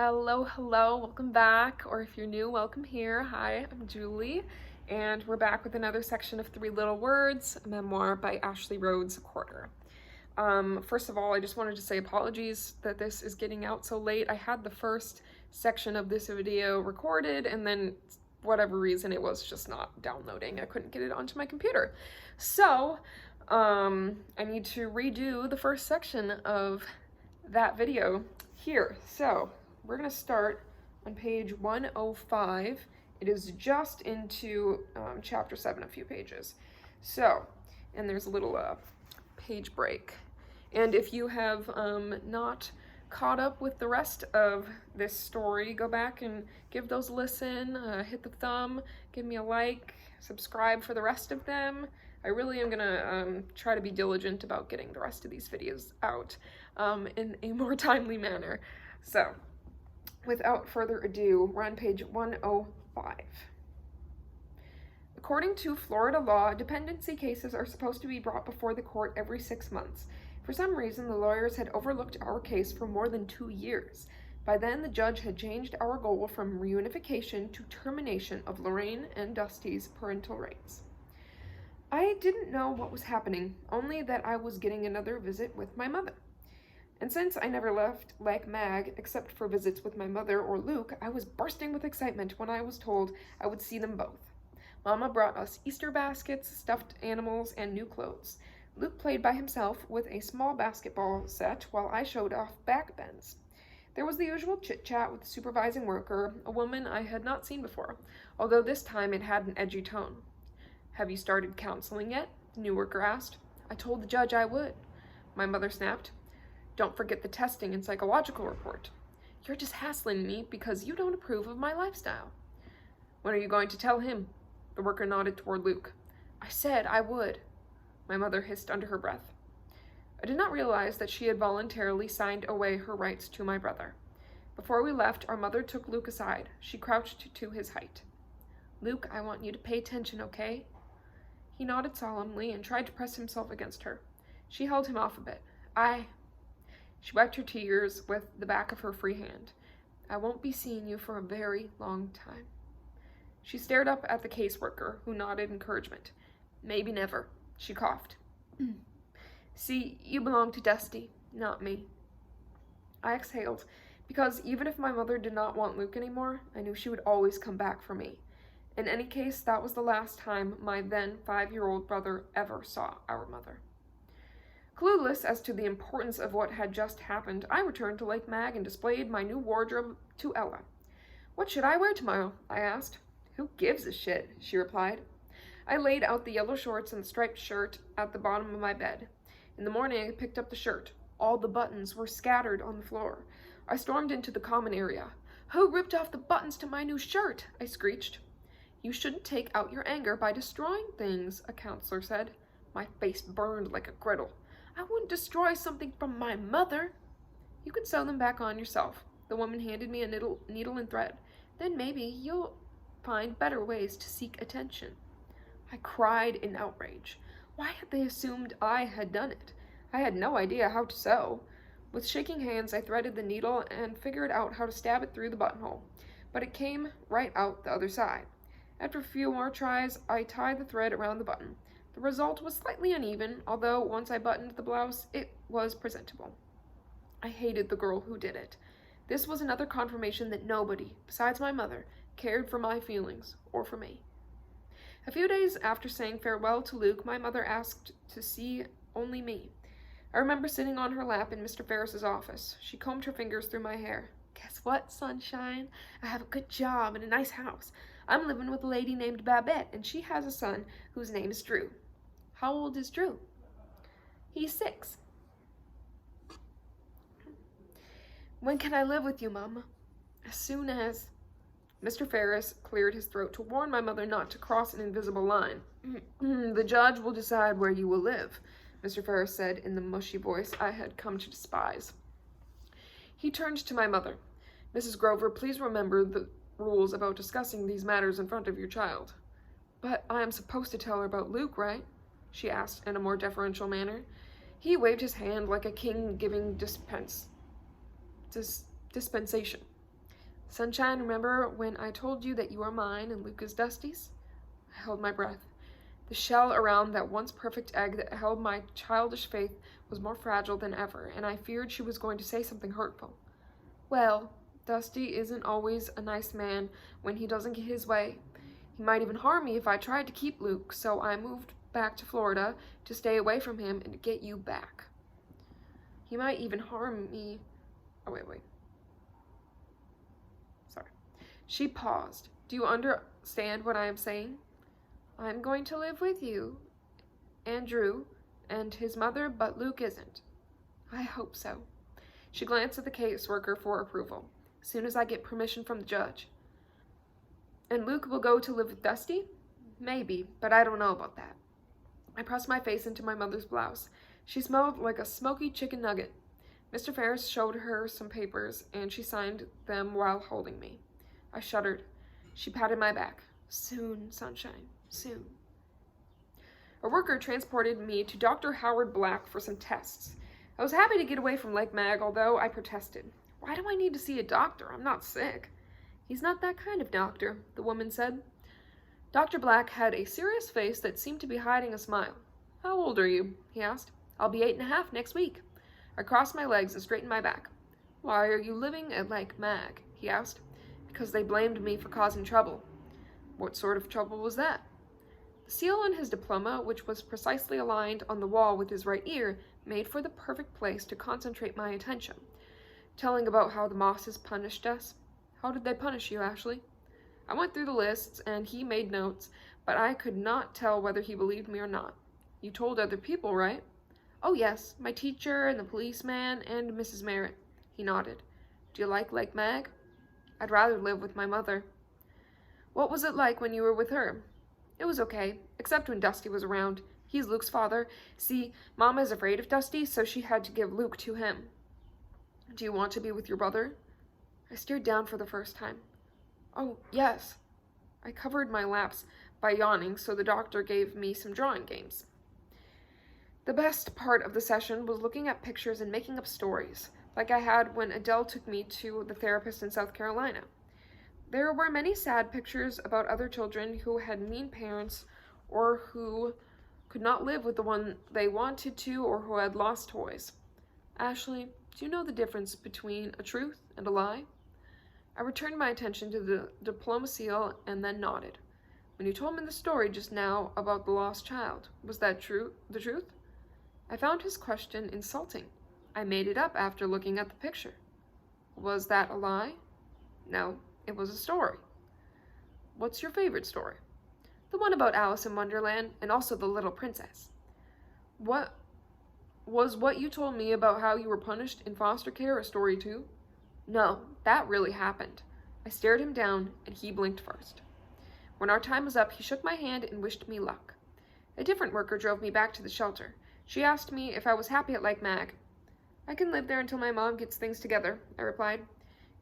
Hello, welcome back, or if you're new, welcome here. Hi, I'm Julie, and we're back with another section of Three Little Words, a memoir by Ashley Rhodes Corder. First of all, I just wanted to say apologies that this is getting out so late. I had the first section of this video recorded, and then whatever reason it was just not downloading. I couldn't get it onto my computer. So, I need to redo the first section of that video here. So, we're going to start on page 105. It is just into chapter 7, a few pages. So, and there's a little page break. And if you have not caught up with the rest of this story, go back and give those a listen, hit the thumb, give me a like, subscribe for the rest of them. I really am gonna try to be diligent about getting the rest of these videos out in a more timely manner. So, without further ado, we're on page 105. According to Florida law, dependency cases are supposed to be brought before the court every 6 months. For some reason, the lawyers had overlooked our case for more than 2 years. By then, the judge had changed our goal from reunification to termination of Lorraine and Dusty's parental rights. I didn't know what was happening, only that I was getting another visit with my mother. And since I never left like Mag, except for visits with my mother or Luke, I was bursting with excitement when I was told I would see them both. Mama brought us Easter baskets, stuffed animals, and new clothes. Luke played by himself with a small basketball set while I showed off backbends. There was the usual chit-chat with the supervising worker, a woman I had not seen before, although this time it had an edgy tone. "Have you started counseling yet?" the new worker asked. "I told the judge I would." My mother snapped. "Don't forget the testing and psychological report. You're just hassling me because you don't approve of my lifestyle." "When are you going to tell him?" The worker nodded toward Luke. "I said I would," my mother hissed under her breath. I did not realize that she had voluntarily signed away her rights to my brother. Before we left, our mother took Luke aside. She crouched to his height. "Luke, I want you to pay attention, okay?" He nodded solemnly and tried to press himself against her. She held him off a bit. She wiped her tears with the back of her free hand. "I won't be seeing you for a very long time." She stared up at the caseworker, who nodded encouragement. "Maybe never," she coughed. "See, you belong to Dusty, not me." I exhaled, because even if my mother did not want Luke anymore, I knew she would always come back for me. In any case, that was the last time my then 5-year-old brother ever saw our mother. Clueless as to the importance of what had just happened, I returned to Lake Mag and displayed my new wardrobe to Ella. "What should I wear tomorrow?" I asked. "Who gives a shit?" she replied. I laid out the yellow shorts and the striped shirt at the bottom of my bed. In the morning, I picked up the shirt. All the buttons were scattered on the floor. I stormed into the common area. "Who ripped off the buttons to my new shirt?" I screeched. "You shouldn't take out your anger by destroying things," a counselor said. My face burned like a griddle. "I wouldn't destroy something from my mother." "You can sew them back on yourself." The woman handed me a needle and thread. "Then maybe you'll find better ways to seek attention." I cried in outrage. Why had they assumed I had done it? I had no idea how to sew. With shaking hands, I threaded the needle and figured out how to stab it through the buttonhole, but it came right out the other side. After a few more tries, I tied the thread around the button. The result was slightly uneven, although once I buttoned the blouse, it was presentable. I hated the girl who did it. This was another confirmation that nobody, besides my mother, cared for my feelings or for me. A few days after saying farewell to Luke, my mother asked to see only me. I remember sitting on her lap in Mr. Ferris's office. She combed her fingers through my hair. "Guess what, sunshine? I have a good job and a nice house. I'm living with a lady named Babbitt, and she has a son whose name is Drew." "How old is Drew?" "He's 6. "When can I live with you, Mama?" "As soon as—" Mr. Ferris cleared his throat to warn my mother not to cross an invisible line. "The judge will decide where you will live," Mr. Ferris said in the mushy voice I had come to despise. He turned to my mother. "Mrs. Grover, please remember the rules about discussing these matters in front of your child." "But I am supposed to tell her about Luke, right?" she asked in a more deferential manner. He waved his hand like a king giving dispensation. Sunshine, remember when I told you that you are mine and Luke is Dusty's? I held my breath. The shell around that once perfect egg that held my childish faith was more fragile than ever, and I feared she was going to say something hurtful. Well, Dusty isn't always a nice man when he doesn't get his way. He might even harm me if I tried to keep Luke, so I moved back to Florida to stay away from him and to get you back. He might even harm me. Oh, wait. Sorry. She paused. Do you understand what I am saying? I'm going to live with you, Andrew, and his mother, but Luke isn't. I hope so. She glanced at the caseworker for approval. As soon as I get permission from the judge. And Luke will go to live with Dusty? Maybe, but I don't know about that. I pressed my face into my mother's blouse. She smelled like a smoky chicken nugget. Mr. Ferris showed her some papers, and she signed them while holding me. I shuddered. She patted my back. Soon, Sunshine, soon. A worker transported me to Dr. Howard Black for some tests. I was happy to get away from Lake Mag, although I protested. Why do I need to see a doctor? I'm not sick. He's not that kind of doctor, the woman said. Dr. Black had a serious face that seemed to be hiding a smile. How old are you? He asked. I'll be 8.5 next week. I crossed my legs and straightened my back. Why are you living at Lake Mag? He asked. Because they blamed me for causing trouble. What sort of trouble was that? The seal on his diploma, which was precisely aligned on the wall with his right ear, made for the perfect place to concentrate my attention. Telling about how the Mosses punished us. How did they punish you, Ashley? I went through the lists, and he made notes, but I could not tell whether he believed me or not. You told other people, right? Oh, yes, my teacher and the policeman and Mrs. Merritt. He nodded. Do you like Lake Mag? I'd rather live with my mother. What was it like when you were with her? It was okay, except when Dusty was around. He's Luke's father. See, Mama is afraid of Dusty, so she had to give Luke to him. Do you want to be with your brother? I stared down for the first time. Oh, yes. I covered my lapse by yawning, so the doctor gave me some drawing games. The best part of the session was looking at pictures and making up stories, like I had when Adele took me to the therapist in South Carolina. There were many sad pictures about other children who had mean parents or who could not live with the one they wanted to or who had lost toys. Ashley, do you know the difference between a truth and a lie? I returned my attention to the diploma seal and then nodded. When you told me the story just now about the lost child, was that the truth? I found his question insulting. I made it up after looking at the picture. Was that a lie? No, it was a story. What's your favorite story? The one about Alice in Wonderland and also the little princess. What you told me about how you were punished in foster care a story too? No, that really happened. I stared him down, and he blinked first. When our time was up, he shook my hand and wished me luck. A different worker drove me back to the shelter. She asked me if I was happy at Lake Mag. I can live there until my mom gets things together, I replied.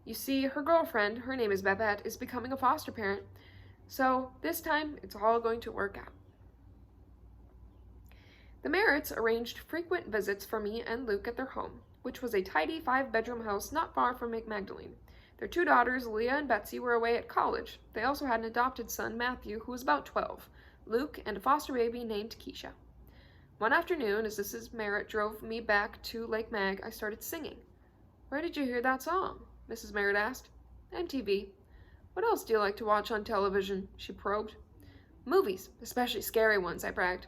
You see, her girlfriend, her name is Babbitt, is becoming a foster parent. So, this time, it's all going to work out. The Merritts arranged frequent visits for me and Luke at their home, which was a tidy 5-bedroom house not far from McMagdalene. Their 2 daughters, Leah and Betsy, were away at college. They also had an adopted son, Matthew, who was about 12, Luke, and a foster baby named Keisha. One afternoon, as Mrs. Merritt drove me back to Lake Mag, I started singing. Where did you hear that song? Mrs. Merritt asked. MTV. What else do you like to watch on television? She probed. Movies, especially scary ones, I bragged.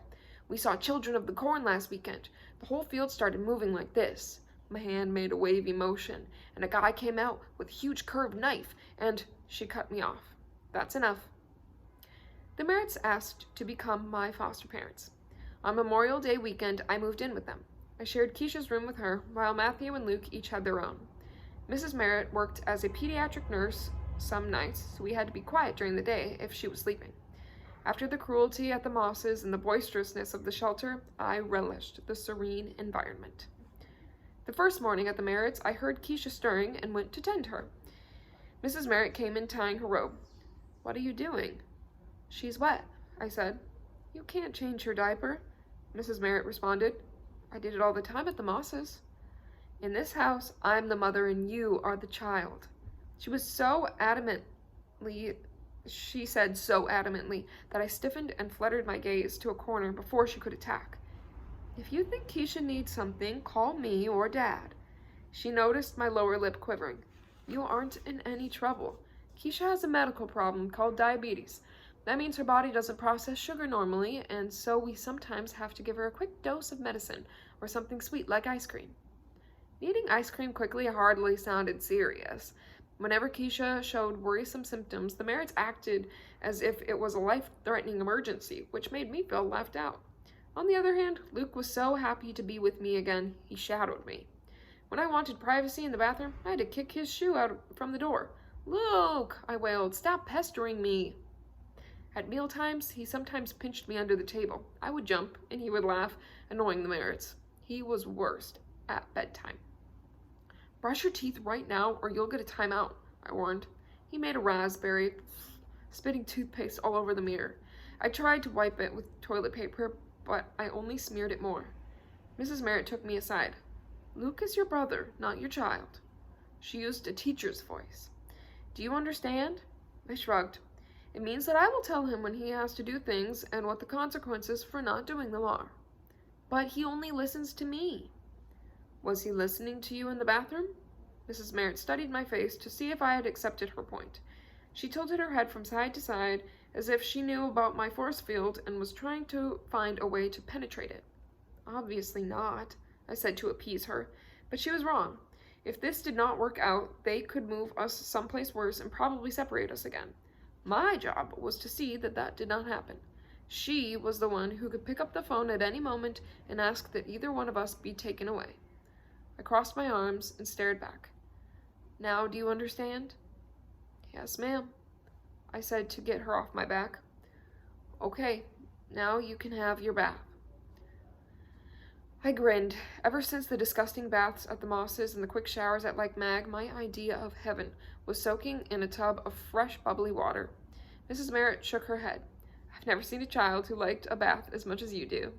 We saw Children of the Corn last weekend. The whole field started moving like this. My hand made a wavy motion, and a guy came out with a huge curved knife, and she cut me off. That's enough. The Merritts asked to become my foster parents. On Memorial Day weekend, I moved in with them. I shared Keisha's room with her, while Matthew and Luke each had their own. Mrs. Merritt worked as a pediatric nurse some nights, so we had to be quiet during the day if she was sleeping. After the cruelty at the Mosses and the boisterousness of the shelter, I relished the serene environment. The first morning at the Merritts, I heard Keisha stirring and went to tend her. Mrs. Merritt came in tying her robe. What are you doing? She's wet, I said. You can't change her diaper, Mrs. Merritt responded. I did it all the time at the Mosses. In this house, I'm the mother and you are the child. She said so adamantly that I stiffened and fluttered my gaze to a corner before she could attack. If you think Keisha needs something, call me or Dad. She noticed my lower lip quivering. You aren't in any trouble. Keisha has a medical problem called diabetes. That means her body doesn't process sugar normally, and so we sometimes have to give her a quick dose of medicine or something sweet like ice cream. Eating ice cream quickly hardly sounded serious. Whenever Keisha showed worrisome symptoms, the Merritts acted as if it was a life-threatening emergency, which made me feel left out. On the other hand, Luke was so happy to be with me again, he shadowed me. When I wanted privacy in the bathroom, I had to kick his shoe out from the door. Luke, I wailed, stop pestering me. At mealtimes, he sometimes pinched me under the table. I would jump, and he would laugh, annoying the Merritts. He was worst at bedtime. Brush your teeth right now, or you'll get a timeout, I warned. He made a raspberry, spitting toothpaste all over the mirror. I tried to wipe it with toilet paper, but I only smeared it more. Mrs. Merritt took me aside. Luke is your brother, not your child. She used a teacher's voice. Do you understand? I shrugged. It means that I will tell him when he has to do things and what the consequences for not doing them are. But he only listens to me. Was he listening to you in the bathroom? Mrs. Merritt studied my face to see if I had accepted her point. She tilted her head from side to side as if she knew about my force field and was trying to find a way to penetrate it. Obviously not, I said to appease her, but she was wrong. If this did not work out, they could move us someplace worse and probably separate us again. My job was to see that that did not happen. She was the one who could pick up the phone at any moment and ask that either one of us be taken away. I crossed my arms and stared back. Now do you understand? Yes, ma'am, I said to get her off my back. Okay, now you can have your bath. I grinned. Ever since the disgusting baths at the Mosses and the quick showers at Lake Mag, my idea of heaven was soaking in a tub of fresh, bubbly water. Mrs. Merritt shook her head. I've never seen a child who liked a bath as much as you do.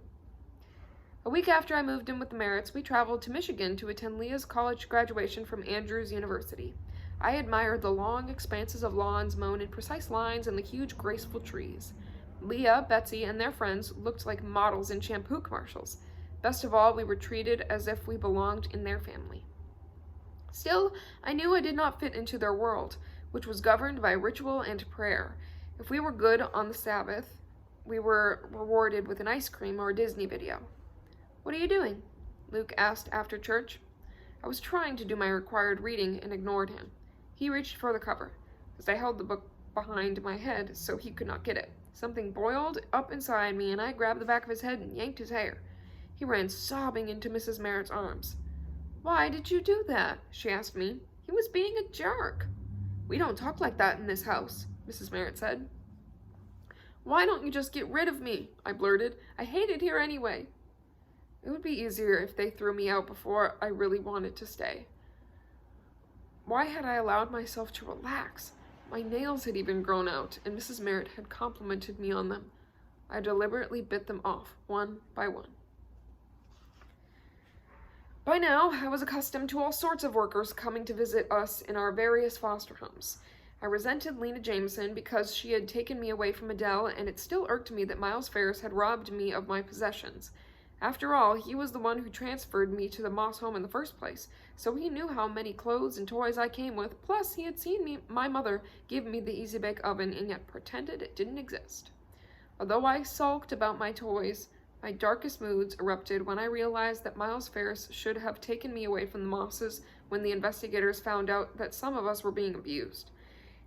A week after I moved in with the Merritts, we traveled to Michigan to attend Leah's college graduation from Andrews University. I admired the long expanses of lawns mown in precise lines and the huge, graceful trees. Leah, Betsy, and their friends looked like models in shampoo commercials. Best of all, we were treated as if we belonged in their family. Still, I knew I did not fit into their world, which was governed by ritual and prayer. If we were good on the Sabbath, we were rewarded with an ice cream or a Disney video. What are you doing? Luke asked after church. I was trying to do my required reading and ignored him. He reached for the cover, as I held the book behind my head so he could not get it. Something boiled up inside me, and I grabbed the back of his head and yanked his hair. He ran sobbing into Mrs. Merritt's arms. Why did you do that? She asked me. He was being a jerk. We don't talk like that in this house, Mrs. Merritt said. Why don't you just get rid of me? I blurted. I hate it here anyway. It would be easier if they threw me out before I really wanted to stay. Why had I allowed myself to relax? My nails had even grown out, and Mrs. Merritt had complimented me on them. I deliberately bit them off, one by one. By now, I was accustomed to all sorts of workers coming to visit us in our various foster homes. I resented Lena Jameson because she had taken me away from Adele, and it still irked me that Miles Ferris had robbed me of my possessions. After all, he was the one who transferred me to the Moss home in the first place, so he knew how many clothes and toys I came with, plus he had seen my mother give me the Easy Bake Oven and yet pretended it didn't exist. Although I sulked about my toys, my darkest moods erupted when I realized that Miles Ferris should have taken me away from the Mosses when the investigators found out that some of us were being abused.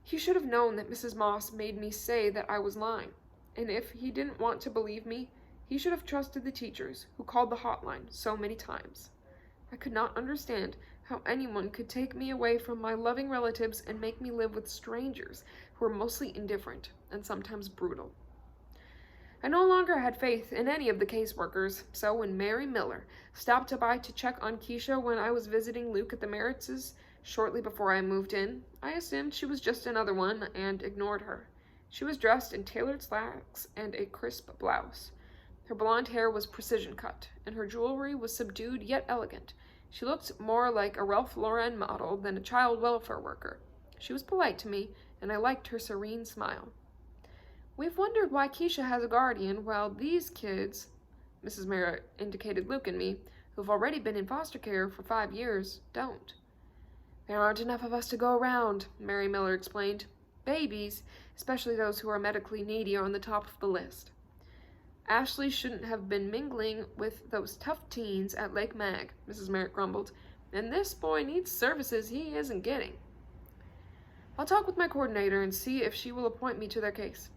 He should have known that Mrs. Moss made me say that I was lying, and if he didn't want to believe me, he should have trusted the teachers who called the hotline so many times. I could not understand how anyone could take me away from my loving relatives and make me live with strangers who were mostly indifferent and sometimes brutal. I no longer had faith in any of the caseworkers, so when Mary Miller stopped by to check on Keisha when I was visiting Luke at the Merritt's shortly before I moved in, I assumed she was just another one and ignored her. She was dressed in tailored slacks and a crisp blouse. Her blonde hair was precision cut, and her jewelry was subdued yet elegant. She looked more like a Ralph Lauren model than a child welfare worker. She was polite to me, and I liked her serene smile. We've wondered why Keisha has a guardian while these kids, Mrs. Merritt indicated Luke and me, who've already been in foster care for 5 years, don't. There aren't enough of us to go around, Mary Miller explained. Babies, especially those who are medically needy, are on the top of the list. Ashley shouldn't have been mingling with those tough teens at Lake Mag, Mrs. Merritt grumbled, and this boy needs services he isn't getting. I'll talk with my coordinator and see if she will appoint me to their case.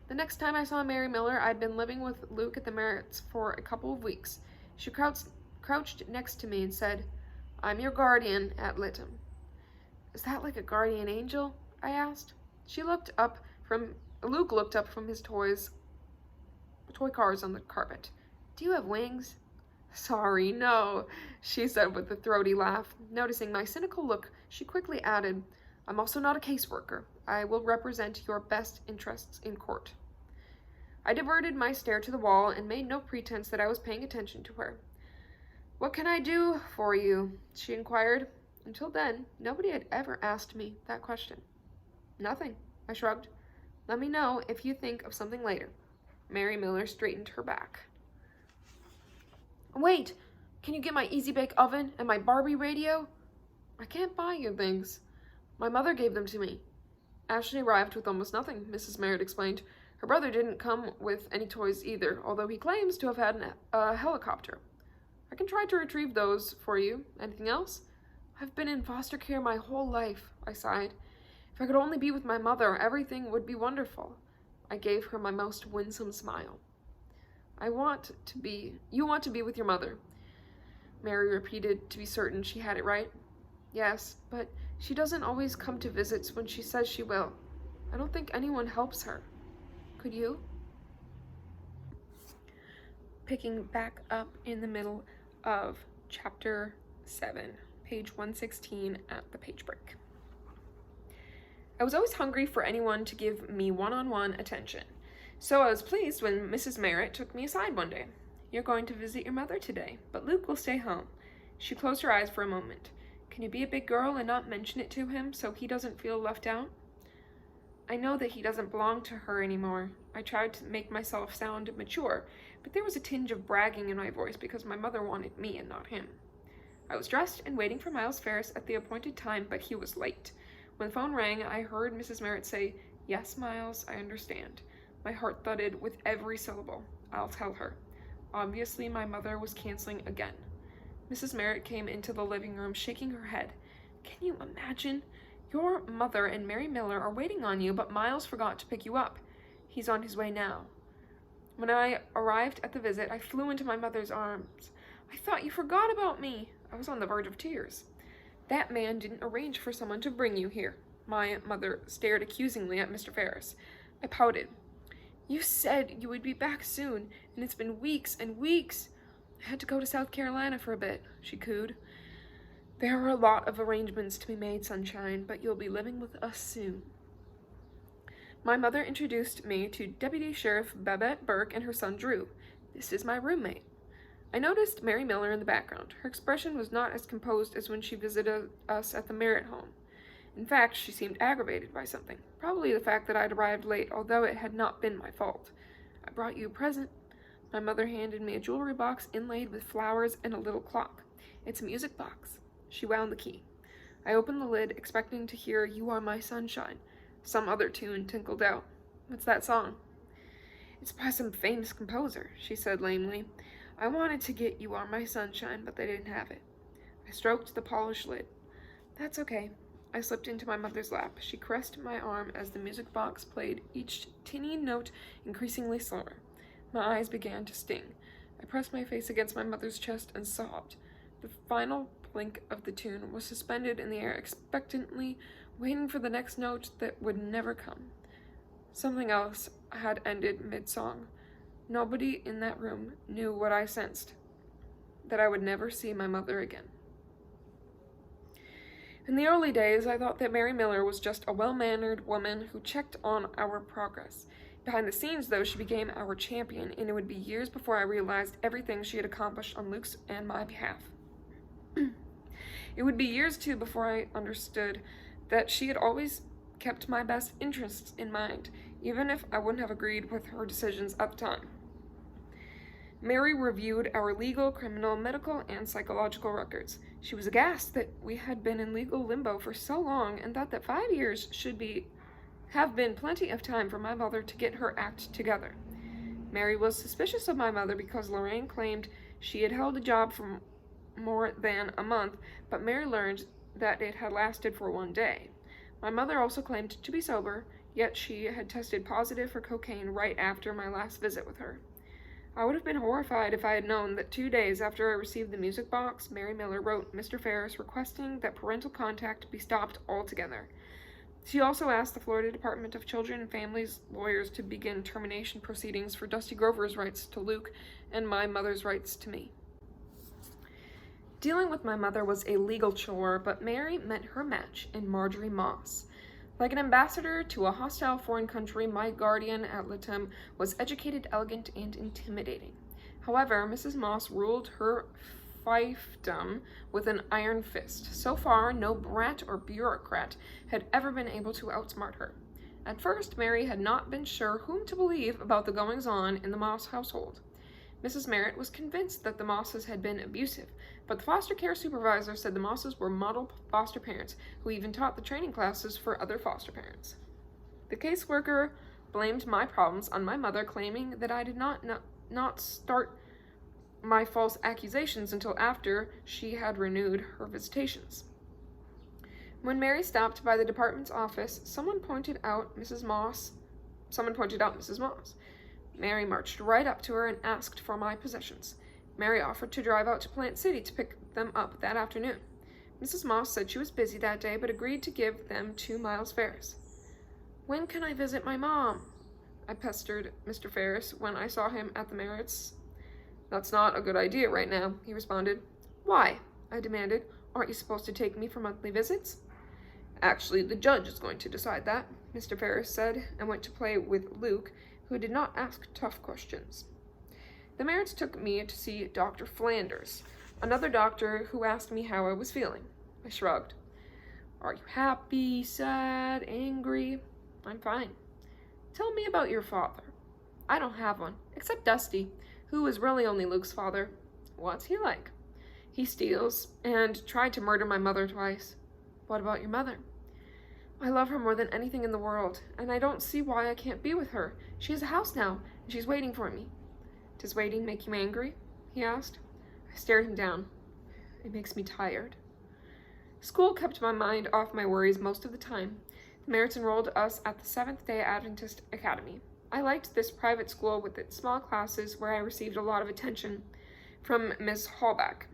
The next time I saw Mary Miller, I'd been living with Luke at the Merritts for a couple of weeks. She crouched next to me and said, I'm your guardian ad litem. Is that like a guardian angel? I asked. Luke looked up from his toy cars on the carpet. Do you have wings? Sorry, no, she said with a throaty laugh. Noticing my cynical look, she quickly added, I'm also not a caseworker. I will represent your best interests in court. I diverted my stare to the wall and made no pretense that I was paying attention to her. What can I do for you? She inquired. Until then, nobody had ever asked me that question. Nothing, I shrugged. Let me know if you think of something later. Mary Miller straightened her back. Wait, can you get my Easy Bake Oven and my Barbie radio? I can't buy you things. My mother gave them to me. Ashley arrived with almost nothing, Mrs. Merritt explained. Her brother didn't come with any toys either, although he claims to have had a helicopter. I can try to retrieve those for you. Anything else? I've been in foster care my whole life, I sighed. If I could only be with my mother, everything would be wonderful. I gave her my most winsome smile. You want to be with your mother, Mary repeated to be certain she had it right. Yes, but she doesn't always come to visits when she says she will. I don't think anyone helps her. Could you? Picking back up in the middle of chapter 7, page 116 at the page break. I was always hungry for anyone to give me one-on-one attention, so I was pleased when Mrs. Merritt took me aside one day. You're going to visit your mother today, but Luke will stay home. She closed her eyes for a moment. Can you be a big girl and not mention it to him so he doesn't feel left out? I know that he doesn't belong to her anymore. I tried to make myself sound mature, but there was a tinge of bragging in my voice because my mother wanted me and not him. I was dressed and waiting for Miles Ferris at the appointed time, but he was late. When the phone rang, I heard Mrs. Merritt say, Yes, Miles, I understand. My heart thudded with every syllable. I'll tell her. Obviously, my mother was canceling again. Mrs. Merritt came into the living room, shaking her head. Can you imagine? Your mother and Mary Miller are waiting on you, but Miles forgot to pick you up. He's on his way now. When I arrived at the visit, I flew into my mother's arms. I thought you forgot about me. I was on the verge of tears. That man didn't arrange for someone to bring you here. My mother stared accusingly at Mr. Ferris. I pouted. You said you would be back soon, and it's been weeks and weeks. I had to go to South Carolina for a bit, she cooed. There are a lot of arrangements to be made, Sunshine, but you'll be living with us soon. My mother introduced me to Deputy Sheriff Babbitt Burke and her son Drew. This is my roommate. I noticed Mary Miller in the background. Her expression was not as composed as when she visited us at the Merritt home. In fact, she seemed aggravated by something, probably the fact that I'd arrived late, although it had not been my fault. I brought you a present. My mother handed me a jewelry box inlaid with flowers and a little clock. It's a music box. She wound the key. I opened the lid, expecting to hear You Are My Sunshine. Some other tune tinkled out. What's that song? It's by some famous composer, she said lamely. I wanted to get You Are My Sunshine, but they didn't have it. I stroked the polished lid. That's okay. I slipped into my mother's lap. She caressed my arm as the music box played, each tinny note increasingly slower. My eyes began to sting. I pressed my face against my mother's chest and sobbed. The final blink of the tune was suspended in the air, expectantly waiting for the next note that would never come. Something else had ended mid-song. Nobody in that room knew what I sensed, that I would never see my mother again. In the early days, I thought that Mary Miller was just a well-mannered woman who checked on our progress. Behind the scenes, though, she became our champion, and it would be years before I realized everything she had accomplished on Luke's and my behalf. It would be years, too, before I understood that she had always kept my best interests in mind, even if I wouldn't have agreed with her decisions at the time. Mary reviewed our legal, criminal, medical, and psychological records. She was aghast that we had been in legal limbo for so long and thought that 5 years have been plenty of time for my mother to get her act together. Mary was suspicious of my mother because Lorraine claimed she had held a job for more than a month, but Mary learned that it had lasted for 1 day. My mother also claimed to be sober, yet she had tested positive for cocaine right after my last visit with her. I would have been horrified if I had known that 2 days after I received the music box, Mary Miller wrote Mr. Ferris requesting that parental contact be stopped altogether. She also asked the Florida Department of Children and Families lawyers to begin termination proceedings for Dusty Grover's rights to Luke and my mother's rights to me. Dealing with my mother was a legal chore, but Mary met her match in Marjorie Moss. Like an ambassador to a hostile foreign country, my guardian ad litem was educated, elegant, and intimidating. However, Mrs. Moss ruled her fiefdom with an iron fist. So far, no brat or bureaucrat had ever been able to outsmart her. At first, Mary had not been sure whom to believe about the goings-on in the Moss household. Mrs. Merritt was convinced that the Mosses had been abusive, but the foster care supervisor said the Mosses were model foster parents who even taught the training classes for other foster parents. The caseworker blamed my problems on my mother, claiming that I did not start my false accusations until after she had renewed her visitations. When Mary stopped by the department's office, someone pointed out Mrs. Moss. Mary marched right up to her and asked for my possessions. Mary offered to drive out to Plant City to pick them up that afternoon. Mrs. Moss said she was busy that day, but agreed to give them 2 miles fares. "When can I visit my mom?" I pestered Mr. Ferris when I saw him at the Merritts. "That's not a good idea right now," he responded. "Why?" I demanded. "Aren't you supposed to take me for monthly visits?" "Actually, the judge is going to decide that," Mr. Ferris said, and went to play with Luke, who did not ask tough questions. The Merritts took me to see Dr. Flanders, another doctor who asked me how I was feeling. I shrugged. "Are you happy, sad, angry?" "I'm fine." "Tell me about your father." "I don't have one, except Dusty, who is really only Luke's father." "What's he like?" "He steals, and tried to murder my mother twice." "What about your mother?" "I love her more than anything in the world, and I don't see why I can't be with her. She has a house now, and she's waiting for me." "Does waiting make you angry?" he asked. I stared him down. "It makes me tired." School kept my mind off my worries most of the time. The Merritts enrolled us at the Seventh-day Adventist Academy. I liked this private school with its small classes where I received a lot of attention from Miss Hallback.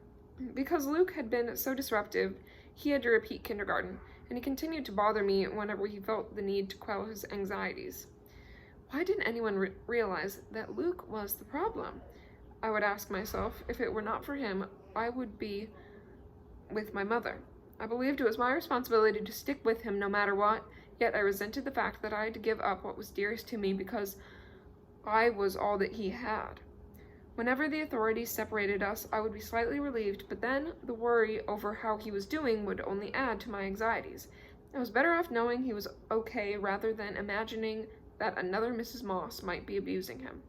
Because Luke had been so disruptive, he had to repeat kindergarten, and he continued to bother me whenever he felt the need to quell his anxieties. Why didn't anyone realize that Luke was the problem? I would ask myself. If it were not for him, I would be with my mother. I believed it was my responsibility to stick with him no matter what, yet I resented the fact that I had to give up what was dearest to me because I was all that he had. Whenever the authorities separated us, I would be slightly relieved, but then the worry over how he was doing would only add to my anxieties. I was better off knowing he was okay rather than imagining that another Mrs. Moss might be abusing him.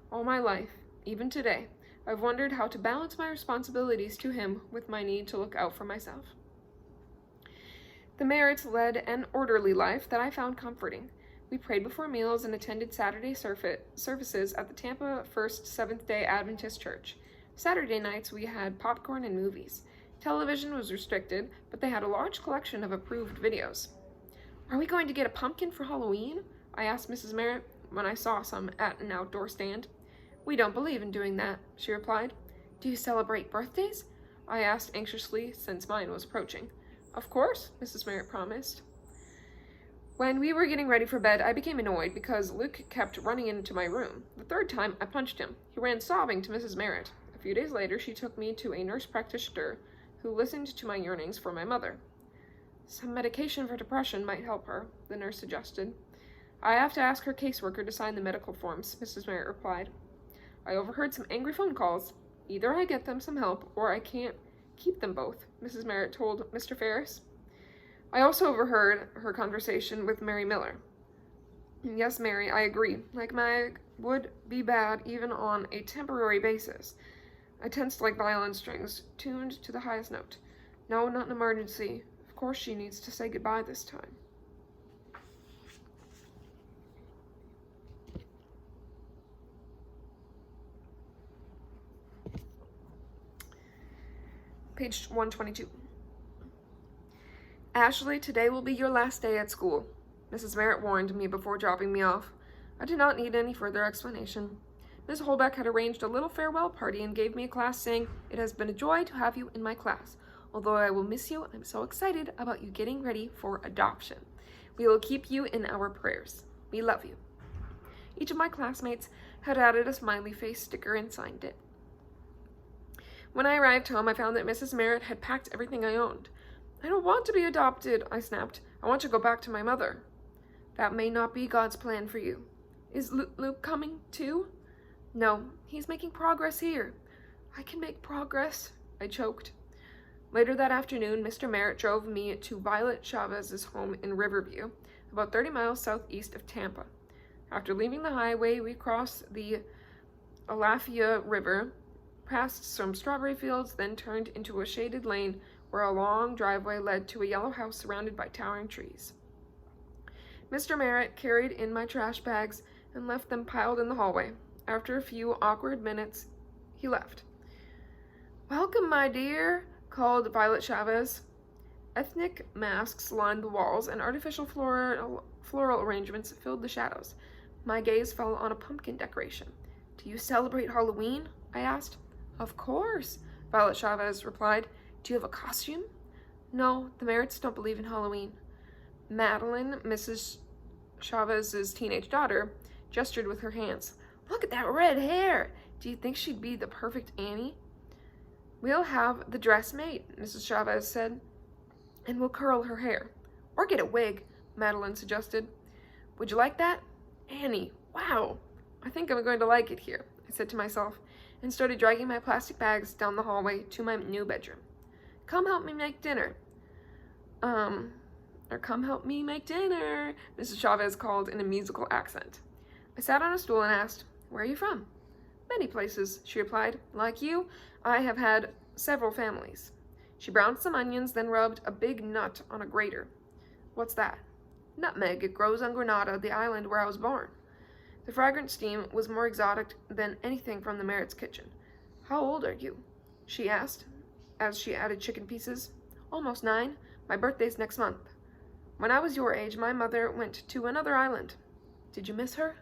All my life, even today, I've wondered how to balance my responsibilities to him with my need to look out for myself. The Merritts led an orderly life that I found comforting. We prayed before meals and attended Saturday services at the Tampa First Seventh-day Adventist Church. Saturday nights we had popcorn and movies. Television was restricted, but they had a large collection of approved videos. "Are we going to get a pumpkin for Halloween?" I asked Mrs. Merritt when I saw some at an outdoor stand. "We don't believe in doing that," she replied. "Do you celebrate birthdays?" I asked anxiously, since mine was approaching. "Of course," Mrs. Merritt promised. When we were getting ready for bed, I became annoyed because Luke kept running into my room. The third time, I punched him. He ran sobbing to Mrs. Merritt. A few days later, she took me to a nurse practitioner who listened to my yearnings for my mother. "Some medication for depression might help her," the nurse suggested. "I have to ask her caseworker to sign the medical forms," Mrs. Merritt replied. I overheard some angry phone calls. "Either I get them some help, or I can't keep them both," Mrs. Merritt told Mr. Ferris. I also overheard her conversation with Mary Miller. Yes, Mary, I agree. Like Mag would be bad even on a temporary basis. I tensed like violin strings, tuned to the highest note. No, not an emergency. Of course she needs to say goodbye this time. Page 122. Ashley, today will be your last day at school. Mrs. Merritt warned me before dropping me off. I did not need any further explanation. Miss Holbeck had arranged a little farewell party and gave me a class saying, "It has been a joy to have you in my class. Although I will miss you, I'm so excited about you getting ready for adoption. We will keep you in our prayers. We love you." Each of my classmates had added a smiley face sticker and signed it. When I arrived home, I found that Mrs. Merritt had packed everything I owned. "I don't want to be adopted," I snapped. "I want to go back to my mother." "That may not be God's plan for you." "Is Luke coming too?" "No, he's making progress here." "I can make progress," I choked. Later that afternoon, Mr. Merritt drove me to Violet Chavez's home in Riverview, about 30 miles southeast of Tampa. After leaving the highway, we crossed the Alafia River, passed some strawberry fields, then turned into a shaded lane where a long driveway led to a yellow house surrounded by towering trees. Mr. Merritt carried in my trash bags and left them piled in the hallway. After a few awkward minutes, he left. "Welcome, my dear," called Violet Chavez. Ethnic masks lined the walls, and artificial floral arrangements filled the shadows. My gaze fell on a pumpkin decoration. "Do you celebrate Halloween?" I asked. "Of course," Violet Chavez replied. "Do you have a costume?" "No, the Merritts don't believe in Halloween." Madeline, Mrs. Chavez's teenage daughter, gestured with her hands. "Look at that red hair! Do you think she'd be the perfect Annie?" "We'll have the dress made," Mrs. Chavez said, "and we'll curl her hair. Or get a wig," Madeline suggested. "Would you like that?" "Annie, wow! I think I'm going to like it here," I said to myself, and started dragging my plastic bags down the hallway to my new bedroom. "Come help me make dinner." Come help me make dinner," Mrs. Chavez called in a musical accent. I sat on a stool and asked, "Where are you from?" "Many places," she replied. "Like you, I have had several families." She browned some onions, then rubbed a big nut on a grater. "What's that?" "Nutmeg. It grows on Grenada, the island where I was born." The fragrant steam was more exotic than anything from the Merritt's kitchen. "How old are you?" she asked, as she added chicken pieces. "Almost 9. My birthday's next month." "When I was your age, my mother went to another island." "Did you miss her?"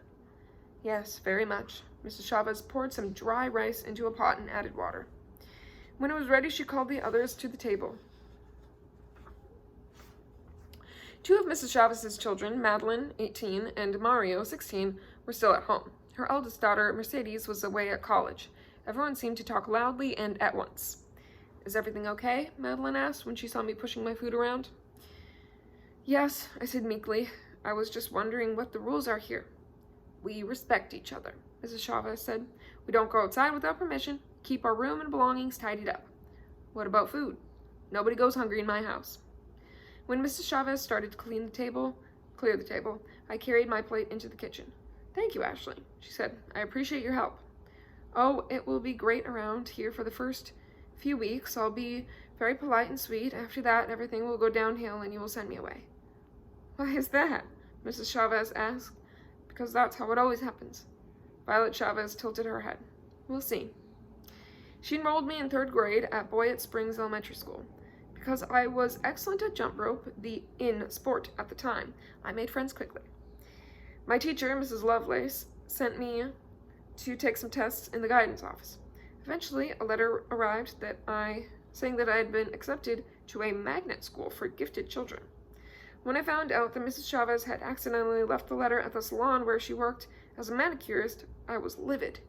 "Yes, very much." Mrs. Chavez poured some dry rice into a pot and added water. When it was ready, she called the others to the table. 2 of Mrs. Chavez's children, Madeline, 18, and Mario, 16, were still at home. Her eldest daughter, Mercedes, was away at college. Everyone seemed to talk loudly and at once. "Is everything okay?" Madeline asked when she saw me pushing my food around. "Yes," I said meekly. "I was just wondering what the rules are here." "We respect each other," Mrs. Chavez said. "We don't go outside without permission. Keep our room and belongings tidied up." "What about food?" "Nobody goes hungry in my house." When Mrs. Chavez started to clear the table, I carried my plate into the kitchen. "Thank you, Ashley," she said. "I appreciate your help." "Oh, it will be great around here for the first few weeks. I'll be very polite and sweet. After that, everything will go downhill and you will send me away." "Why is that?" Mrs. Chavez asked. "Because that's how it always happens." Violet Chavez tilted her head. "We'll see." She enrolled me in 3rd grade at Boyett Springs Elementary School. Because I was excellent at jump rope, the in sport at the time, I made friends quickly. My teacher, Mrs. Lovelace, sent me to take some tests in the guidance office. Eventually, a letter arrived saying that I had been accepted to a magnet school for gifted children. When I found out that Mrs. Chavez had accidentally left the letter at the salon where she worked as a manicurist, I was livid.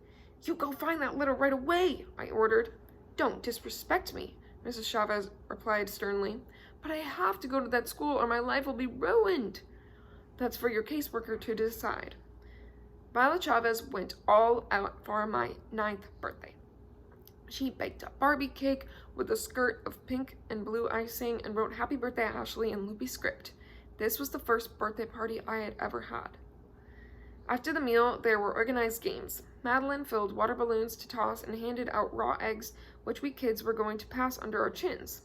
"You go find that letter right away," I ordered. "Don't disrespect me," Mrs. Chavez replied sternly. "But I have to go to that school or my life will be ruined." "That's for your caseworker to decide." Violet Chavez went all out for my 9th birthday. She baked a Barbie cake with a skirt of pink and blue icing and wrote "Happy Birthday, Ashley" in loopy script. This was the first birthday party I had ever had. After the meal, there were organized games. Madeline filled water balloons to toss and handed out raw eggs, which we kids were going to pass under our chins.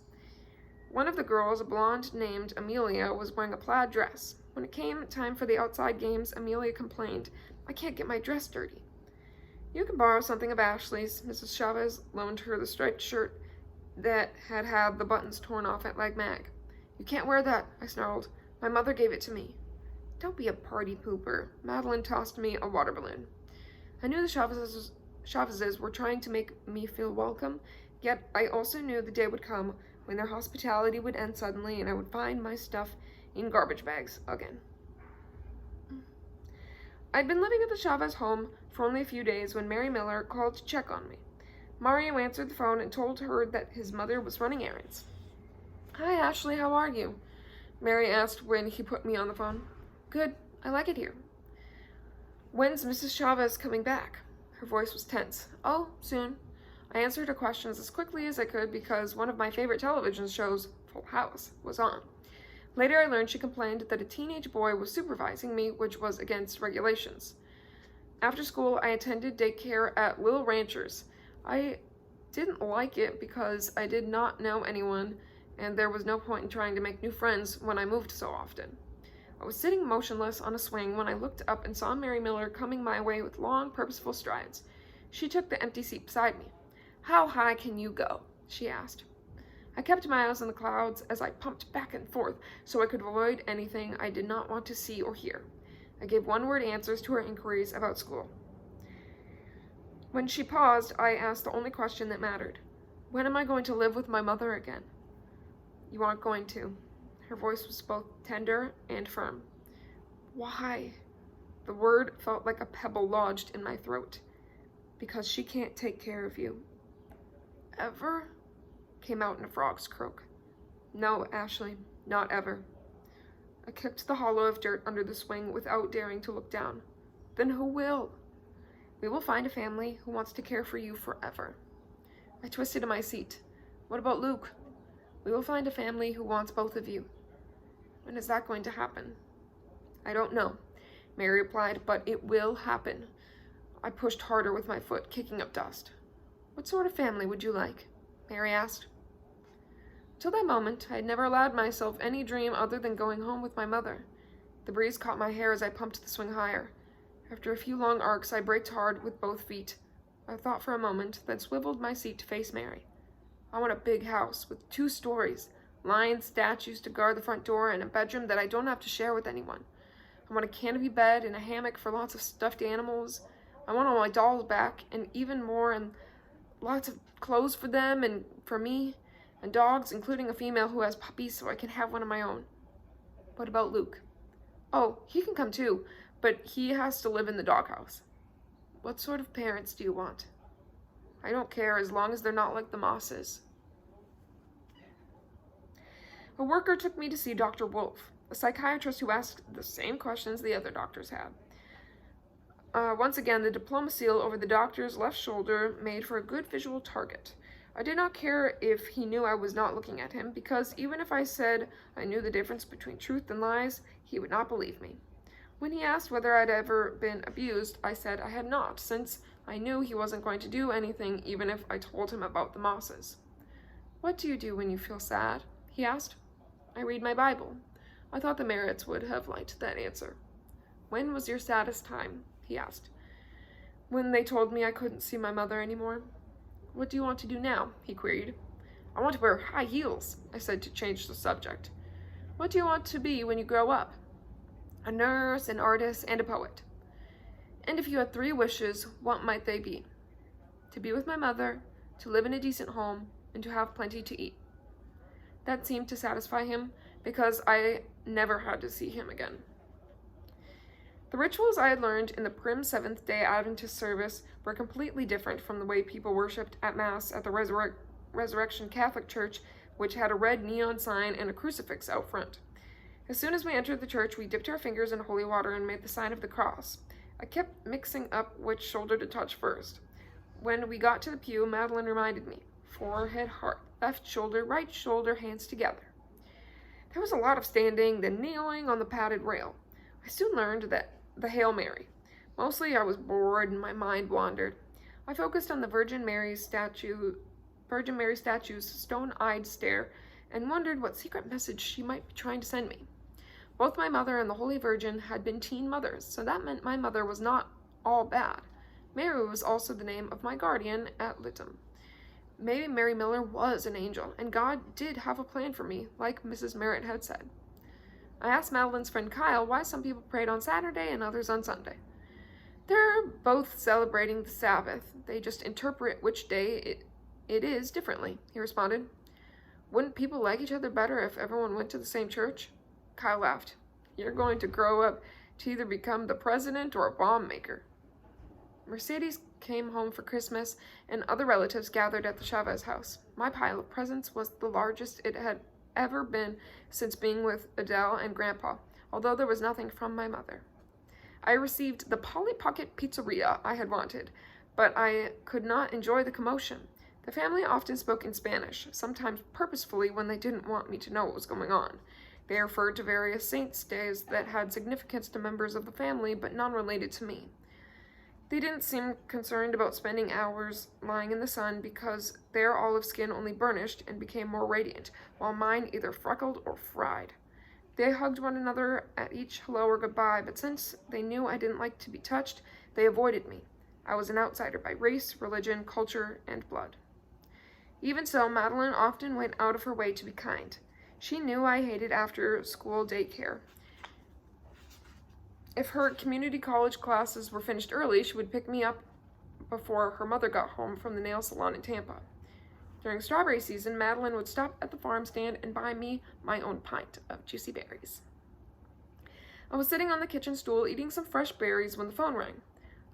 One of the girls, a blonde named Amelia, was wearing a plaid dress. When it came time for the outside games, Amelia complained, "I can't get my dress dirty." "You can borrow something of Ashley's." Mrs. Chavez loaned her the striped shirt that had had the buttons torn off at Leg Mag. "You can't wear that," I snarled. "My mother gave it to me." "Don't be a party pooper." Madeline tossed me a water balloon. I knew the Chavezes were trying to make me feel welcome, yet I also knew the day would come when their hospitality would end suddenly and I would find my stuff in garbage bags again. I'd been living at the Chavez home for only a few days when Mary Miller called to check on me. Mario answered the phone and told her that his mother was running errands. "Hi, Ashley, how are you?" Mary asked when he put me on the phone. "Good. I like it here." "When's Mrs. Chavez coming back?" Her voice was tense. "Oh, soon." I answered her questions as quickly as I could because one of my favorite television shows, Full House, was on. Later I learned she complained that a teenage boy was supervising me, which was against regulations. After school, I attended daycare at Little Ranchers. I didn't like it because I did not know anyone, and there was no point in trying to make new friends when I moved so often. I was sitting motionless on a swing when I looked up and saw Mary Miller coming my way with long, purposeful strides. She took the empty seat beside me. "How high can you go?" she asked. I kept my eyes on the clouds as I pumped back and forth so I could avoid anything I did not want to see or hear. I gave one-word answers to her inquiries about school. When she paused, I asked the only question that mattered. "When am I going to live with my mother again?" "You aren't going to." Her voice was both tender and firm. "Why?" The word felt like a pebble lodged in my throat. "Because she can't take care of you." "Ever?" came out in a frog's croak. "No, Ashley, not ever." I kicked the hollow of dirt under the swing without daring to look down. "Then who will?" "We will find a family who wants to care for you forever." I twisted in my seat. "What about Luke?" "We will find a family who wants both of you." "When is that going to happen?" "I don't know," Mary replied, "but it will happen." I pushed harder with my foot, kicking up dust. "What sort of family would you like?" Mary asked. Till that moment, I had never allowed myself any dream other than going home with my mother. The breeze caught my hair as I pumped the swing higher. After a few long arcs, I braked hard with both feet. I thought for a moment, then swiveled my seat to face Mary. "I want a big house with 2 stories, lions, statues to guard the front door, and a bedroom that I don't have to share with anyone. I want a canopy bed and a hammock for lots of stuffed animals. I want all my dolls back, and even more, and lots of clothes for them and for me, and dogs, including a female who has puppies so I can have one of my own." "What about Luke?" "Oh, he can come too, but he has to live in the doghouse." "What sort of parents do you want?" "I don't care as long as they're not like the Mosses." A worker took me to see Dr. Wolf, a psychiatrist who asked the same questions the other doctors had. Once again, the diploma seal over the doctor's left shoulder made for a good visual target. I did not care if he knew I was not looking at him, because even if I said I knew the difference between truth and lies, he would not believe me. When he asked whether I'd ever been abused, I said I had not, since I knew he wasn't going to do anything even if I told him about the Mosses. "What do you do when you feel sad?" he asked. "I read my Bible." I thought the Merritts would have liked that answer. "When was your saddest time?" he asked. "When they told me I couldn't see my mother anymore." "What do you want to do now?" he queried. "I want to wear high heels," I said to change the subject. "What do you want to be when you grow up?" "A nurse, an artist, and a poet." "And if you had 3 wishes, what might they be?" "To be with my mother, to live in a decent home, and to have plenty to eat." That seemed to satisfy him, because I never had to see him again. The rituals I had learned in the prim Seventh-day Adventist service were completely different from the way people worshipped at Mass at the Resurrection Catholic Church, which had a red neon sign and a crucifix out front. As soon as we entered the church, we dipped our fingers in holy water and made the sign of the cross. I kept mixing up which shoulder to touch first. When we got to the pew, Madeline reminded me, forehead, heart, left shoulder, right shoulder, hands together. There was a lot of standing, then kneeling on the padded rail. I soon learned that the Hail Mary. Mostly I was bored and my mind wandered. I focused on the Virgin Mary's statue's stone-eyed stare and wondered what secret message she might be trying to send me. Both my mother and the Holy Virgin had been teen mothers, so that meant my mother was not all bad. Mary was also the name of my guardian at Lytton. Maybe Mary Miller was an angel, and God did have a plan for me, like Mrs. Merritt had said. I asked Madeline's friend Kyle why some people prayed on Saturday and others on Sunday. They're both celebrating the Sabbath. They just interpret which day it is differently, he responded. Wouldn't people like each other better if everyone went to the same church? Kyle laughed. You're going to grow up to either become the president or a bomb maker. Mercedes came home for Christmas, and other relatives gathered at the Chavez house. My pile of presents was the largest it had ever been since being with Adele and Grandpa, although there was nothing from my mother. I received the Polly Pocket Pizzeria I had wanted, but I could not enjoy the commotion. The family often spoke in Spanish, sometimes purposefully when they didn't want me to know what was going on. They referred to various saints' days that had significance to members of the family, but none related to me. They didn't seem concerned about spending hours lying in the sun because their olive skin only burnished and became more radiant, while mine either freckled or fried. They hugged one another at each hello or goodbye, but since they knew I didn't like to be touched, they avoided me. I was an outsider by race, religion, culture, and blood. Even so, Madeline often went out of her way to be kind. She knew I hated after-school daycare. If her community college classes were finished early, she would pick me up before her mother got home from the nail salon in Tampa. During strawberry season, Madeline would stop at the farm stand and buy me my own pint of juicy berries. I was sitting on the kitchen stool eating some fresh berries when the phone rang.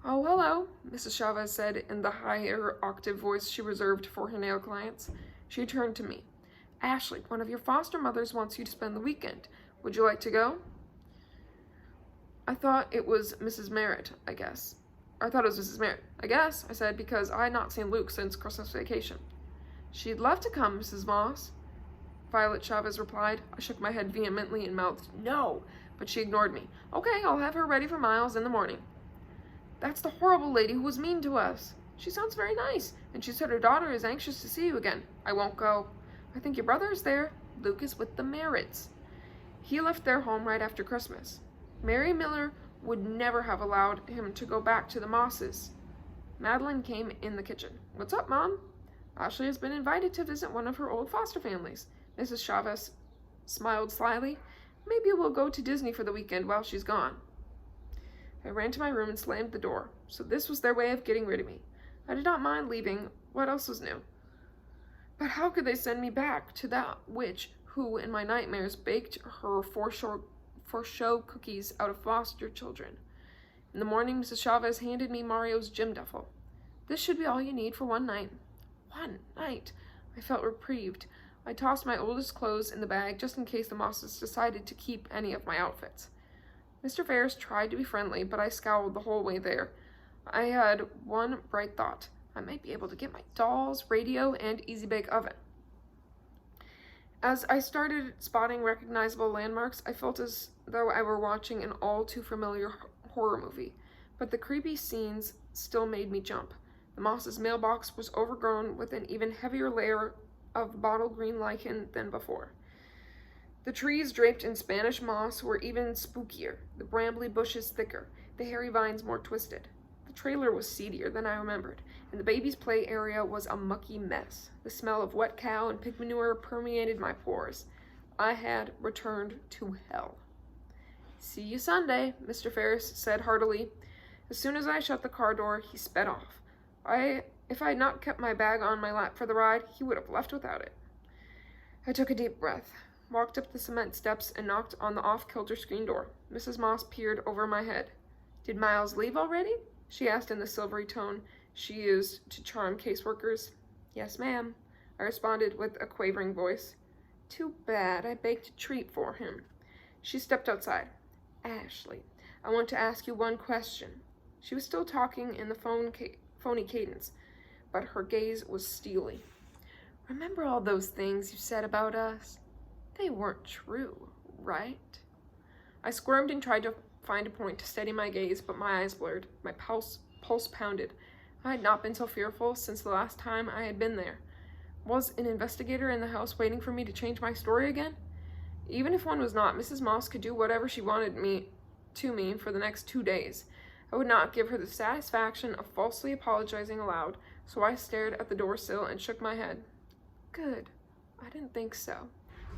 Oh, hello, Mrs. Chavez said in the higher octave voice she reserved for her nail clients. She turned to me. Ashley, one of your foster mothers wants you to spend the weekend. Would you like to go? I thought it was Mrs. Merritt, I guess. I said, because I had not seen Luke since Christmas vacation. She'd love to come, Mrs. Moss, Violet Chavez replied. I shook my head vehemently and mouthed, no, but she ignored me. Okay, I'll have her ready for Miles in the morning. That's the horrible lady who was mean to us. She sounds very nice, and she said her daughter is anxious to see you again. I won't go. I think your brother is there. Luke is with the Merritts. He left their home right after Christmas. Mary Miller would never have allowed him to go back to the Mosses. Madeline came in the kitchen. What's up, Mom? Ashley has been invited to visit one of her old foster families. Mrs. Chavez smiled slyly. Maybe we'll go to Disney for the weekend while she's gone. I ran to my room and slammed the door. So this was their way of getting rid of me. I did not mind leaving. What else was new? But how could they send me back to that witch who, in my nightmares, baked her for show cookies out of foster children? In the morning, Mrs. Chavez handed me Mario's gym duffel. This should be all you need for one night. One night? I felt reprieved. I tossed my oldest clothes in the bag just in case the Mosses decided to keep any of my outfits. Mr. Ferris tried to be friendly, but I scowled the whole way there. I had one bright thought. I might be able to get my dolls, radio, and easy-bake oven. As I started spotting recognizable landmarks, I felt as though I were watching an all-too-familiar horror movie, but the creepy scenes still made me jump. The Moss's mailbox was overgrown with an even heavier layer of bottle green lichen than before. The trees draped in Spanish moss were even spookier, the brambly bushes thicker, the hairy vines more twisted. The trailer was seedier than I remembered, and the baby's play area was a mucky mess. The smell of wet cow and pig manure permeated my pores. I had returned to hell. See you Sunday, Mr. Ferris said heartily. As soon as I shut the car door, he sped off. If I had not kept my bag on my lap for the ride, he would have left without it. I took a deep breath, walked up the cement steps, and knocked on the off-kilter screen door. Mrs. Moss peered over my head. Did Miles leave already? She asked in the silvery tone she used to charm caseworkers. Yes, ma'am, I responded with a quavering voice. Too bad, I baked a treat for him. She stepped outside. Ashley, I want to ask you one question. She was still talking in the phony cadence, but her gaze was steely. Remember all those things you said about us? They weren't true, right? I squirmed and tried to find a point to steady my gaze, but my eyes blurred. My pulse pounded. I had not been so fearful since the last time I had been there. Was an investigator in the house waiting for me to change my story again? Even if one was not, Mrs. Moss could do whatever she wanted me for the next 2 days. I would not give her the satisfaction of falsely apologizing aloud, so I stared at the door sill and shook my head. Good. I didn't think so.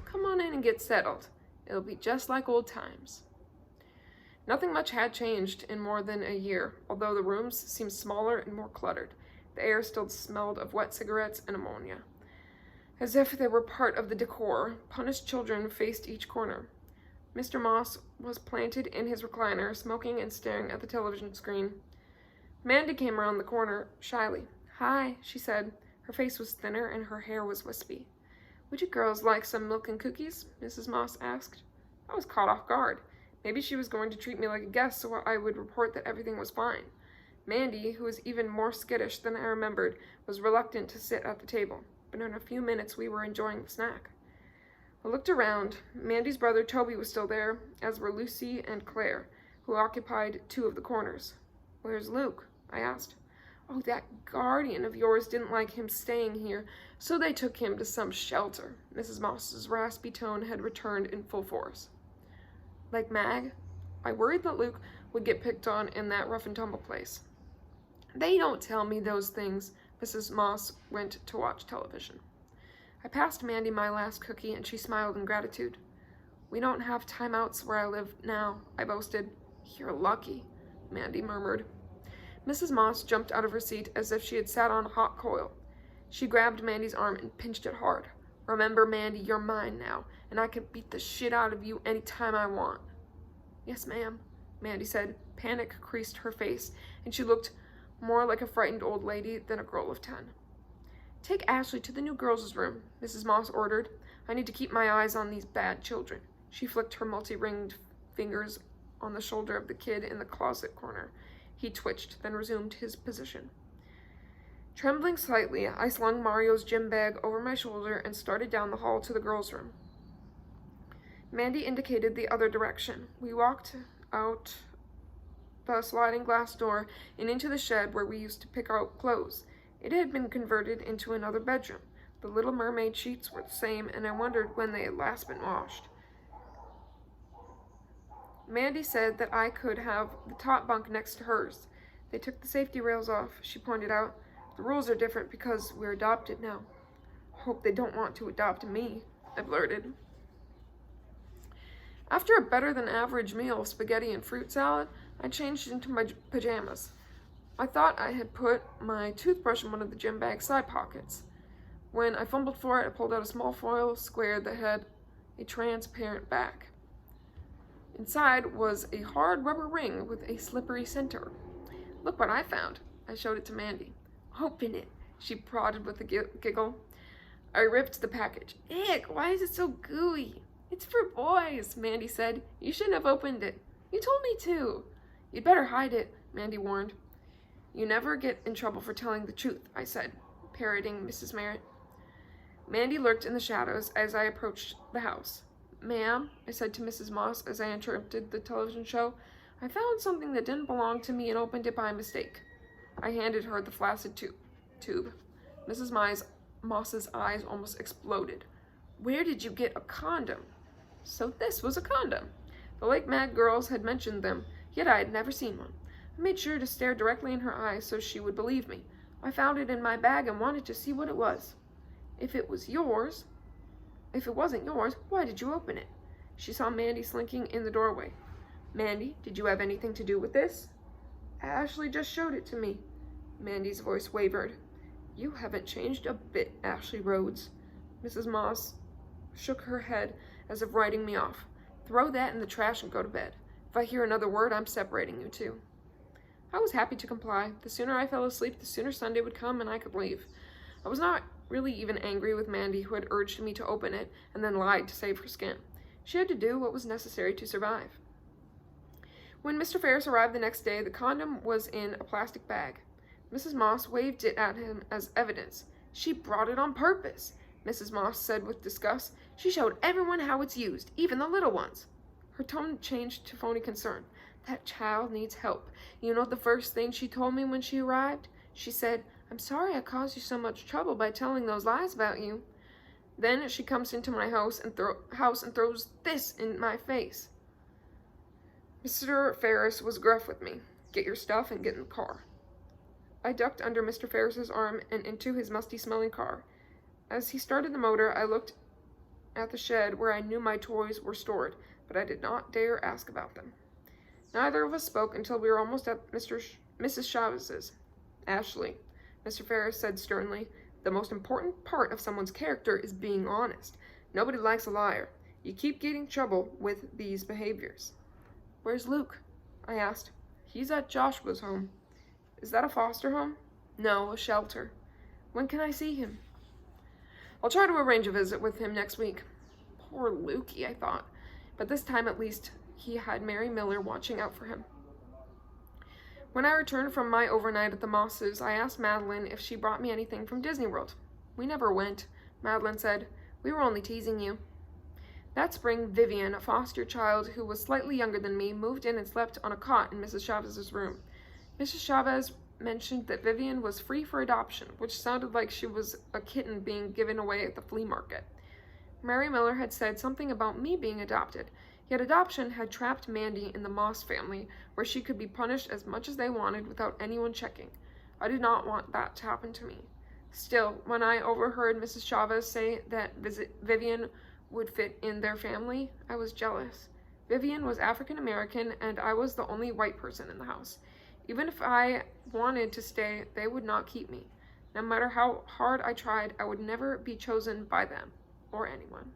Come on in and get settled. It'll be just like old times. Nothing much had changed in more than a year, although the rooms seemed smaller and more cluttered. The air still smelled of wet cigarettes and ammonia. As if they were part of the decor, punished children faced each corner. Mr. Moss was planted in his recliner, smoking and staring at the television screen. Mandy came around the corner, shyly. "Hi," she said. Her face was thinner and her hair was wispy. "Would you girls like some milk and cookies?" Mrs. Moss asked. I was caught off guard. Maybe she was going to treat me like a guest so I would report that everything was fine. Mandy, who was even more skittish than I remembered, was reluctant to sit at the table, but in a few minutes we were enjoying the snack. I looked around. Mandy's brother Toby was still there, as were Lucy and Claire, who occupied 2 of the corners. "Where's Luke?" I asked. "Oh, that guardian of yours didn't like him staying here, so they took him to some shelter." Mrs. Moss's raspy tone had returned in full force. "Like Mag?" I worried that Luke would get picked on in that rough-and-tumble place. "They don't tell me those things." Mrs. Moss went to watch television. I passed Mandy my last cookie, and she smiled in gratitude. "We don't have timeouts where I live now," I boasted. "You're lucky," Mandy murmured. Mrs. Moss jumped out of her seat as if she had sat on a hot coil. She grabbed Mandy's arm and pinched it hard. "Remember, Mandy, you're mine now, and I can beat the shit out of you any time I want." "Yes, ma'am," Mandy said. Panic creased her face, and she looked more like a frightened old lady than a girl of 10. "Take Ashley to the new girls' room," Mrs. Moss ordered. "I need to keep my eyes on these bad children." She flicked her multi-ringed fingers on the shoulder of the kid in the closet corner. He twitched, then resumed his position. Trembling slightly, I slung Mario's gym bag over my shoulder and started down the hall to the girls' room. Mandy indicated the other direction. We walked out the sliding glass door and into the shed where we used to pick out clothes. It had been converted into another bedroom. The Little Mermaid sheets were the same, and I wondered when they had last been washed. Mandy said that I could have the top bunk next to hers. "They took the safety rails off," she pointed out. "The rules are different because we're adopted now." "Hope they don't want to adopt me," I blurted. After a better-than-average meal of spaghetti and fruit salad, I changed into my pajamas. I thought I had put my toothbrush in one of the gym bag's side pockets. When I fumbled for it, I pulled out a small foil square that had a transparent back. Inside was a hard rubber ring with a slippery center. "Look what I found." I showed it to Mandy. "Open it," she prodded with a giggle. I ripped the package. "Ick, why is it so gooey?" "It's for boys," Mandy said. "You shouldn't have opened it." "You told me to." "You'd better hide it," Mandy warned. "You never get in trouble for telling the truth," I said, parroting Mrs. Merritt. Mandy lurked in the shadows as I approached the house. "Ma'am," I said to Mrs. Moss as I interrupted the television show, "I found something that didn't belong to me and opened it by mistake." I handed her the flaccid tube. Mrs. Moss's eyes almost exploded. "Where did you get a condom?" So this was a condom. The Lake Mag girls had mentioned them, yet I had never seen one. I made sure to stare directly in her eyes so she would believe me. "I found it in my bag and wanted to see what it was." If it wasn't yours, why did you open it?" She saw Mandy slinking in the doorway. "Mandy, did you have anything to do with this?" "Ashley just showed it to me." Mandy's voice wavered. "You haven't changed a bit, Ashley Rhodes." Mrs. Moss shook her head as if writing me off. "Throw that in the trash and go to bed. If I hear another word, I'm separating you two." I was happy to comply. The sooner I fell asleep, the sooner Sunday would come and I could leave. I was not really even angry with Mandy, who had urged me to open it and then lied to save her skin. She had to do what was necessary to survive. When Mr. Ferris arrived the next day, the condom was in a plastic bag. Mrs. Moss waved it at him as evidence. "She brought it on purpose. Mrs. Moss said with disgust. She showed everyone how it's used, even the little ones. Her tone changed to phony concern. That child needs help. You know the first thing she told me when she arrived? She said, "I'm sorry I caused you so much trouble by telling those lies about you." Then she comes into my house and throws this in my face. Mr. Ferris was gruff with me. "Get your stuff and get in the car." I ducked under Mr. Ferris's arm and into his musty-smelling car. As he started the motor, I looked at the shed where I knew my toys were stored, but I did not dare ask about them. Neither of us spoke until we were almost at Mrs. Chavez's. "Ashley," Mr. Ferris said sternly, "the most important part of someone's character is being honest. Nobody likes a liar. You keep getting trouble with these behaviors." "Where's Luke?" I asked. "He's at Joshua's home." "Is that a foster home?" "No, a shelter." "When can I see him?" "I'll try to arrange a visit with him next week." Poor Lukey, I thought. But this time at least he had Mary Miller watching out for him. When I returned from my overnight at the Mosses, I asked Madeline if she brought me anything from Disney World. "We never went," Madeline said. "We were only teasing you." That spring, Vivian, a foster child who was slightly younger than me, moved in and slept on a cot in Mrs. Chavez's room. Mrs. Chavez mentioned that Vivian was free for adoption, which sounded like she was a kitten being given away at the flea market. Mary Miller had said something about me being adopted, yet adoption had trapped Mandy in the Moss family, where she could be punished as much as they wanted without anyone checking. I did not want that to happen to me. Still, when I overheard Mrs. Chavez say that Vivian would fit in their family, I was jealous. Vivian was African American, and I was the only white person in the house. Even if I wanted to stay, they would not keep me. No matter how hard I tried, I would never be chosen by them or anyone.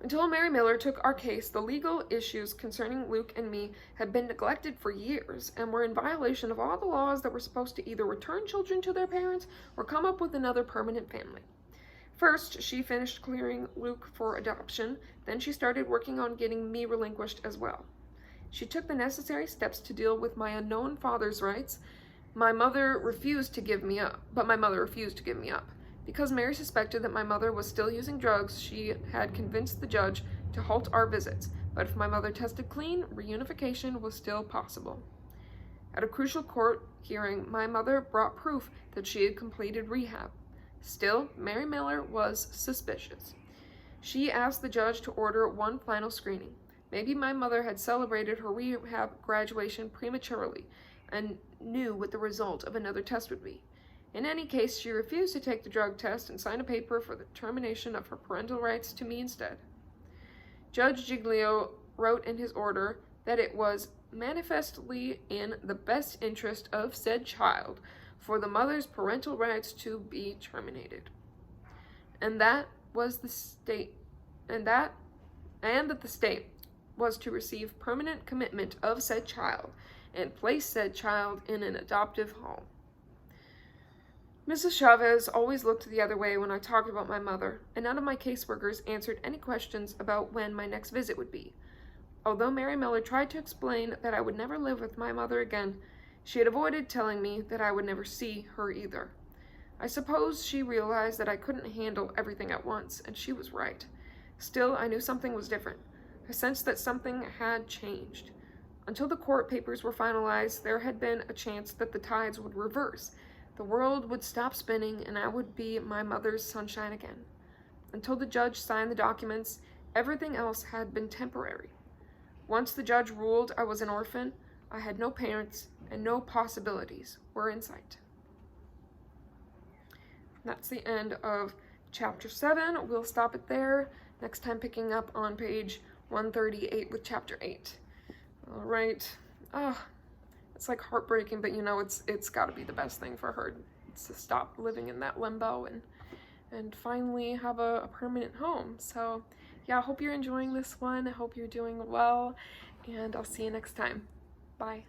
Until Mary Miller took our case, the legal issues concerning Luke and me had been neglected for years and were in violation of all the laws that were supposed to either return children to their parents or come up with another permanent family. First, she finished clearing Luke for adoption, then she started working on getting me relinquished as well. She took the necessary steps to deal with my unknown father's rights. My mother refused to give me up. Because Mary suspected that my mother was still using drugs, she had convinced the judge to halt our visits, but if my mother tested clean, reunification was still possible. At a crucial court hearing, my mother brought proof that she had completed rehab. Still, Mary Miller was suspicious. She asked the judge to order one final screening. Maybe my mother had celebrated her rehab graduation prematurely and knew what the result of another test would be. In any case, she refused to take the drug test and sign a paper for the termination of her parental rights to me instead. Judge Giglio wrote in his order that it was manifestly in the best interest of said child for the mother's parental rights to be terminated, and that the state was to receive permanent commitment of said child and place said child in an adoptive home. Mrs. Chavez always looked the other way when I talked about my mother, and none of my caseworkers answered any questions about when my next visit would be. Although Mary Miller tried to explain that I would never live with my mother again, she had avoided telling me that I would never see her either. I suppose she realized that I couldn't handle everything at once, and she was right. Still, I knew something was different. I sensed that something had changed. Until the court papers were finalized, there had been a chance that the tides would reverse. The world would stop spinning, and I would be my mother's sunshine again. Until the judge signed the documents, everything else had been temporary. Once the judge ruled I was an orphan, I had no parents, and no possibilities were in sight. That's the end of chapter 7. We'll stop it there. Next time picking up on page 138 with chapter 8. All right. It's like heartbreaking, but you know, it's got to be the best thing for her to stop living in that limbo and finally have a permanent home. So yeah, I hope you're enjoying this one. I hope you're doing well, and I'll see you next time. Bye.